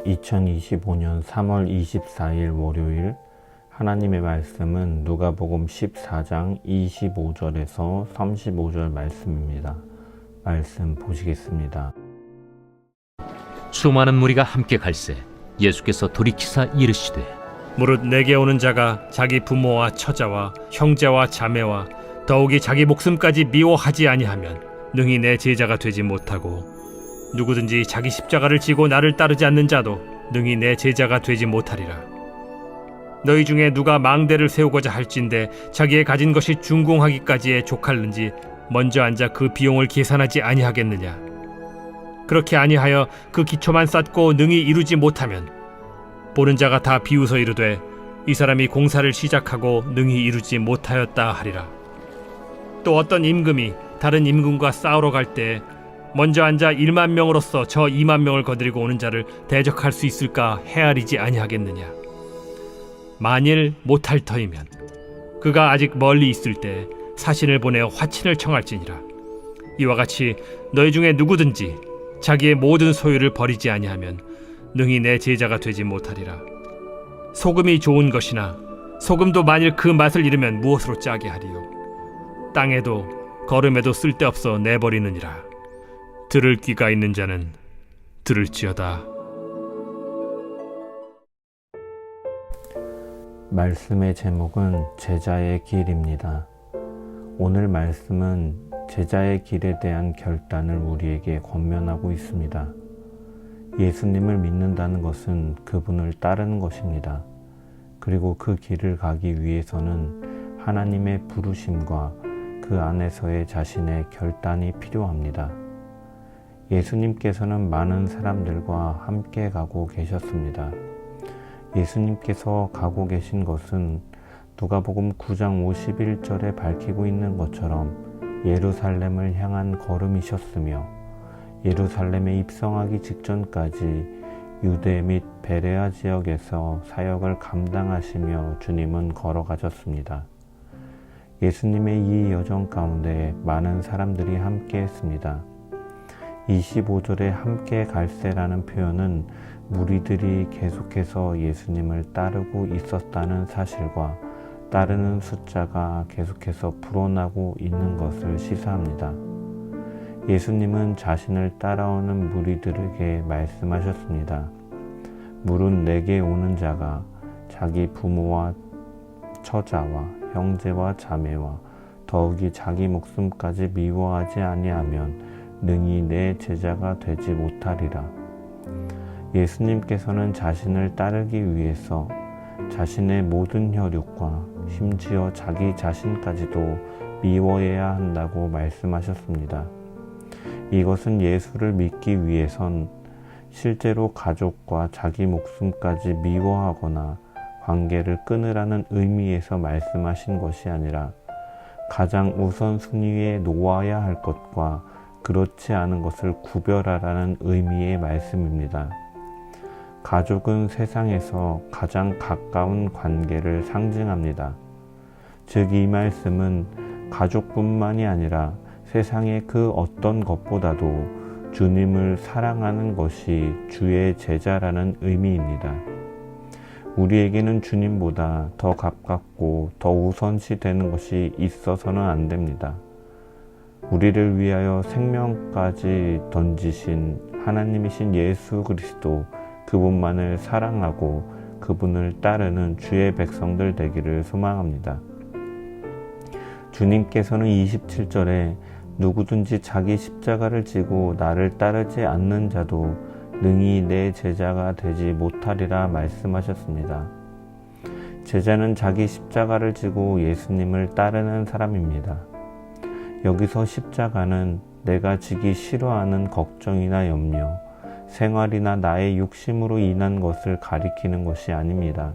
2025년 3월 24일 월요일 하나님의 말씀은 누가복음 14장 25절에서 35절 말씀입니다. 말씀 보시겠습니다. 수많은 무리가 함께 갈새 예수께서 돌이키사 이르시되 무릇 내게 오는 자가 자기 부모와 처자와 형제와 자매와 더욱이 자기 목숨까지 미워하지 아니하면 능히 내 제자가 되지 못하고 누구든지 자기 십자가를 지고 나를 따르지 않는 자도 능히 내 제자가 되지 못하리라. 너희 중에 누가 망대를 세우고자 할진대 자기의 가진 것이 준공하기까지에 족할는지 먼저 앉아 그 비용을 계산하지 아니하겠느냐. 그렇게 아니하여 그 기초만 쌓고 능히 이루지 못하면 보는 자가 다 비웃어 이르되 이 사람이 공사를 시작하고 능히 이루지 못하였다 하리라. 또 어떤 임금이 다른 임금과 싸우러 갈 때 먼저 앉아 1만 명으로서 저 2만 명을 거느리고 오는 자를 대적할 수 있을까 헤아리지 아니하겠느냐. 만일 못할 터이면 그가 아직 멀리 있을 때 사신을 보내어 화친을 청할지니라. 이와 같이 너희 중에 누구든지 자기의 모든 소유를 버리지 아니하면 능히 내 제자가 되지 못하리라. 소금이 좋은 것이나 소금도 만일 그 맛을 잃으면 무엇으로 짜게 하리요. 땅에도 거름에도 쓸데없어 내버리느니라. 들을 귀가 있는 자는 들을지어다. 말씀의 제목은 제자의 길입니다. 오늘 말씀은 제자의 길에 대한 결단을 우리에게 권면하고 있습니다. 예수님을 믿는다는 것은 그분을 따르는 것입니다. 그리고 그 길을 가기 위해서는 하나님의 부르심과 그 안에서의 자신의 결단이 필요합니다. 예수님께서는 많은 사람들과 함께 가고 계셨습니다. 예수님께서 가고 계신 것은 누가복음 9장 51절에 밝히고 있는 것처럼 예루살렘을 향한 걸음이셨으며 예루살렘에 입성하기 직전까지 유대 및 베레아 지역에서 사역을 감당하시며 주님은 걸어가셨습니다. 예수님의 이 여정 가운데 많은 사람들이 함께 했습니다. 25절에 함께 갈새라는 표현은 무리들이 계속해서 예수님을 따르고 있었다는 사실과 따르는 숫자가 계속해서 불어나고 있는 것을 시사합니다. 예수님은 자신을 따라오는 무리들에게 말씀하셨습니다. 무릇 내게 오는 자가 자기 부모와 처자와 형제와 자매와 더욱이 자기 목숨까지 미워하지 아니하면 능히 내 제자가 되지 못하리라. 예수님께서는 자신을 따르기 위해서 자신의 모든 혈육과 심지어 자기 자신까지도 미워해야 한다고 말씀하셨습니다. 이것은 예수를 믿기 위해선 실제로 가족과 자기 목숨까지 미워하거나 관계를 끊으라는 의미에서 말씀하신 것이 아니라 가장 우선순위에 놓아야 할 것과 그렇지 않은 것을 구별하라는 의미의 말씀입니다. 가족은 세상에서 가장 가까운 관계를 상징합니다. 즉, 이 말씀은 가족뿐만이 아니라 세상의 그 어떤 것보다도 주님을 사랑하는 것이 주의 제자라는 의미입니다. 우리에게는 주님보다 더 가깝고 더 우선시 되는 것이 있어서는 안 됩니다. 우리를 위하여 생명까지 던지신 하나님이신 예수 그리스도, 그분만을 사랑하고 그분을 따르는 주의 백성들 되기를 소망합니다. 주님께서는 27절에 누구든지 자기 십자가를 지고 나를 따르지 않는 자도 능히 내 제자가 되지 못하리라 말씀하셨습니다. 제자는 자기 십자가를 지고 예수님을 따르는 사람입니다. 여기서 십자가는 내가 지기 싫어하는 걱정이나 염려, 생활이나 나의 욕심으로 인한 것을 가리키는 것이 아닙니다.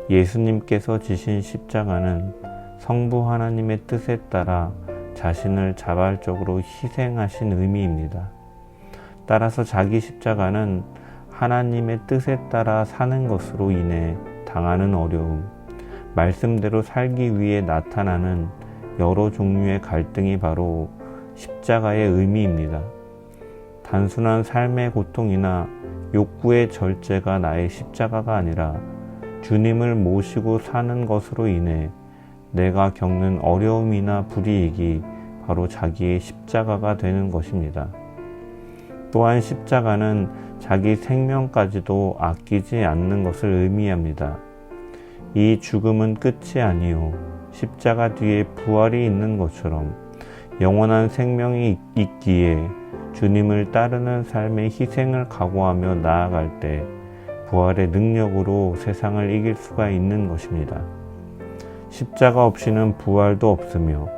예수님께서 지신 십자가는 성부 하나님의 뜻에 따라 자신을 자발적으로 희생하신 의미입니다. 따라서 자기 십자가는 하나님의 뜻에 따라 사는 것으로 인해 당하는 어려움, 말씀대로 살기 위해 나타나는 여러 종류의 갈등이 바로 십자가의 의미입니다. 단순한 삶의 고통이나 욕구의 절제가 나의 십자가가 아니라 주님을 모시고 사는 것으로 인해 내가 겪는 어려움이나 불이익이 바로 자기의 십자가가 되는 것입니다. 또한 십자가는 자기 생명까지도 아끼지 않는 것을 의미합니다. 이 죽음은 끝이 아니요 십자가 뒤에 부활이 있는 것처럼 영원한 생명이 있기에 주님을 따르는 삶의 희생을 각오하며 나아갈 때 부활의 능력으로 세상을 이길 수가 있는 것입니다. 십자가 없이는 부활도 없으며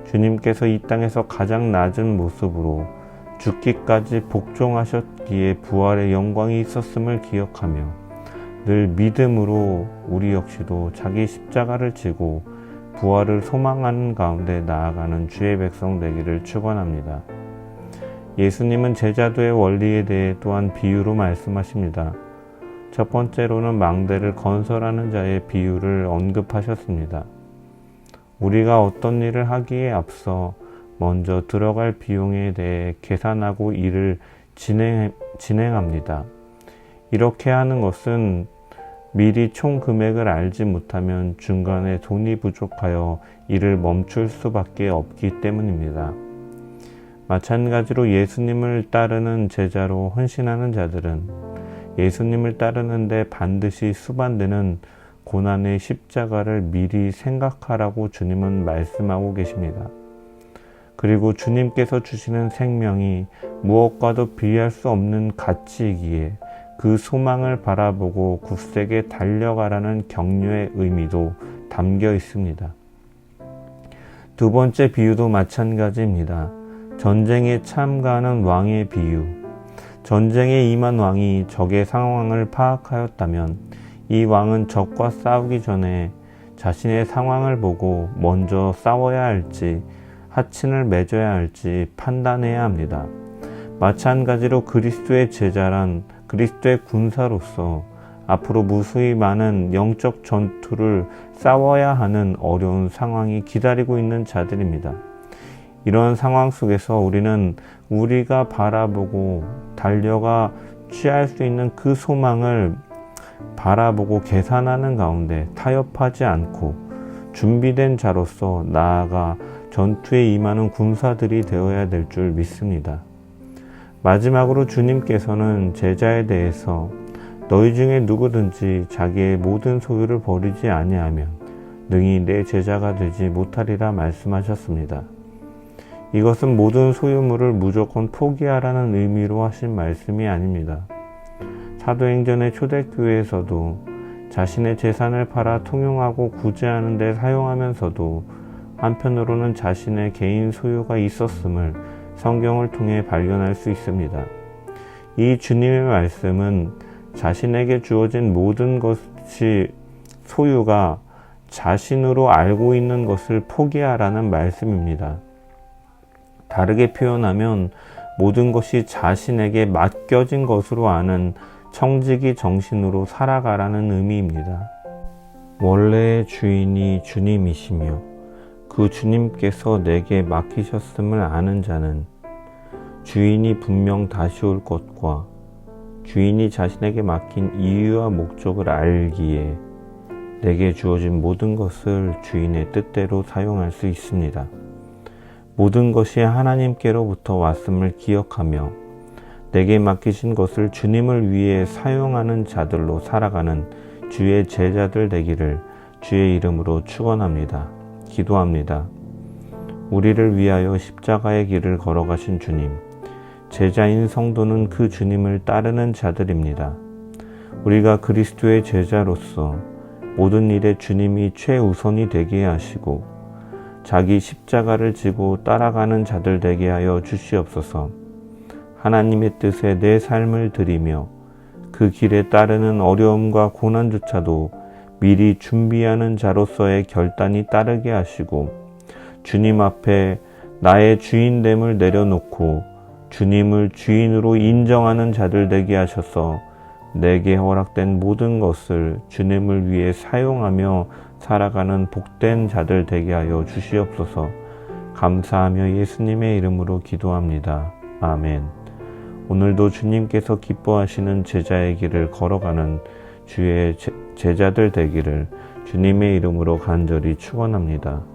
주님께서 이 땅에서 가장 낮은 모습으로 죽기까지 복종하셨기에 부활의 영광이 있었음을 기억하며 늘 믿음으로 우리 역시도 자기 십자가를 지고 부활을 소망하는 가운데 나아가는 주의 백성 되기를 축원합니다. 예수님은 제자도의 원리에 대해 또한 비유로 말씀하십니다. 첫 번째로는 망대를 건설하는 자의 비유를 언급하셨습니다. 우리가 어떤 일을 하기에 앞서 먼저 들어갈 비용에 대해 계산하고 일을 진행합니다. 이렇게 하는 것은 미리 총 금액을 알지 못하면 중간에 돈이 부족하여 일을 멈출 수밖에 없기 때문입니다. 마찬가지로 예수님을 따르는 제자로 헌신하는 자들은 예수님을 따르는데 반드시 수반되는 고난의 십자가를 미리 생각하라고 주님은 말씀하고 계십니다. 그리고 주님께서 주시는 생명이 무엇과도 비할 수 없는 가치이기에 그 소망을 바라보고 굳세게 달려가라는 격려의 의미도 담겨 있습니다. 두 번째 비유도 마찬가지입니다. 전쟁에 참가하는 왕의 비유. 전쟁에 임한 왕이 적의 상황을 파악하였다면 이 왕은 적과 싸우기 전에 자신의 상황을 보고 먼저 싸워야 할지 하친을 맺어야 할지 판단해야 합니다. 마찬가지로 그리스도의 제자란 그리스도의 군사로서 앞으로 무수히 많은 영적 전투를 싸워야 하는 어려운 상황이 기다리고 있는 자들입니다. 이런 상황 속에서 우리는 우리가 바라보고 달려가 취할 수 있는 그 소망을 바라보고 계산하는 가운데 타협하지 않고 준비된 자로서 나아가 전투에 임하는 군사들이 되어야 될 줄 믿습니다. 마지막으로 주님께서는 제자에 대해서 너희 중에 누구든지 자기의 모든 소유를 버리지 아니하면 능히 내 제자가 되지 못하리라 말씀하셨습니다. 이것은 모든 소유물을 무조건 포기하라는 의미로 하신 말씀이 아닙니다. 사도행전의 초대교회에서도 자신의 재산을 팔아 통용하고 구제하는 데 사용하면서도 한편으로는 자신의 개인 소유가 있었음을 성경을 통해 발견할 수 있습니다. 이 주님의 말씀은 자신에게 주어진 모든 것이 소유가 자신으로 알고 있는 것을 포기하라는 말씀입니다. 다르게 표현하면 모든 것이 자신에게 맡겨진 것으로 아는 청지기 정신으로 살아가라는 의미입니다. 원래의 주인이 주님이시며 그 주님께서 내게 맡기셨음을 아는 자는 주인이 분명 다시 올 것과 주인이 자신에게 맡긴 이유와 목적을 알기에 내게 주어진 모든 것을 주인의 뜻대로 사용할 수 있습니다. 모든 것이 하나님께로부터 왔음을 기억하며 내게 맡기신 것을 주님을 위해 사용하는 자들로 살아가는 주의 제자들 되기를 주의 이름으로 축원합니다. 기도합니다. 우리를 위하여 십자가의 길을 걸어가신 주님, 제자인 성도는 그 주님을 따르는 자들입니다. 우리가 그리스도의 제자로서 모든 일에 주님이 최우선이 되게 하시고 자기 십자가를 지고 따라가는 자들 되게 하여 주시옵소서. 하나님의 뜻에 내 삶을 드리며 그 길에 따르는 어려움과 고난조차도 미리 준비하는 자로서의 결단이 따르게 하시고 주님 앞에 나의 주인됨을 내려놓고 주님을 주인으로 인정하는 자들 되게 하셔서 내게 허락된 모든 것을 주님을 위해 사용하며 살아가는 복된 자들 되게 하여 주시옵소서. 감사하며 예수님의 이름으로 기도합니다. 아멘. 오늘도 주님께서 기뻐하시는 제자의 길을 걸어가는 주의 제자들 되기를 주님의 이름으로 간절히 축원합니다.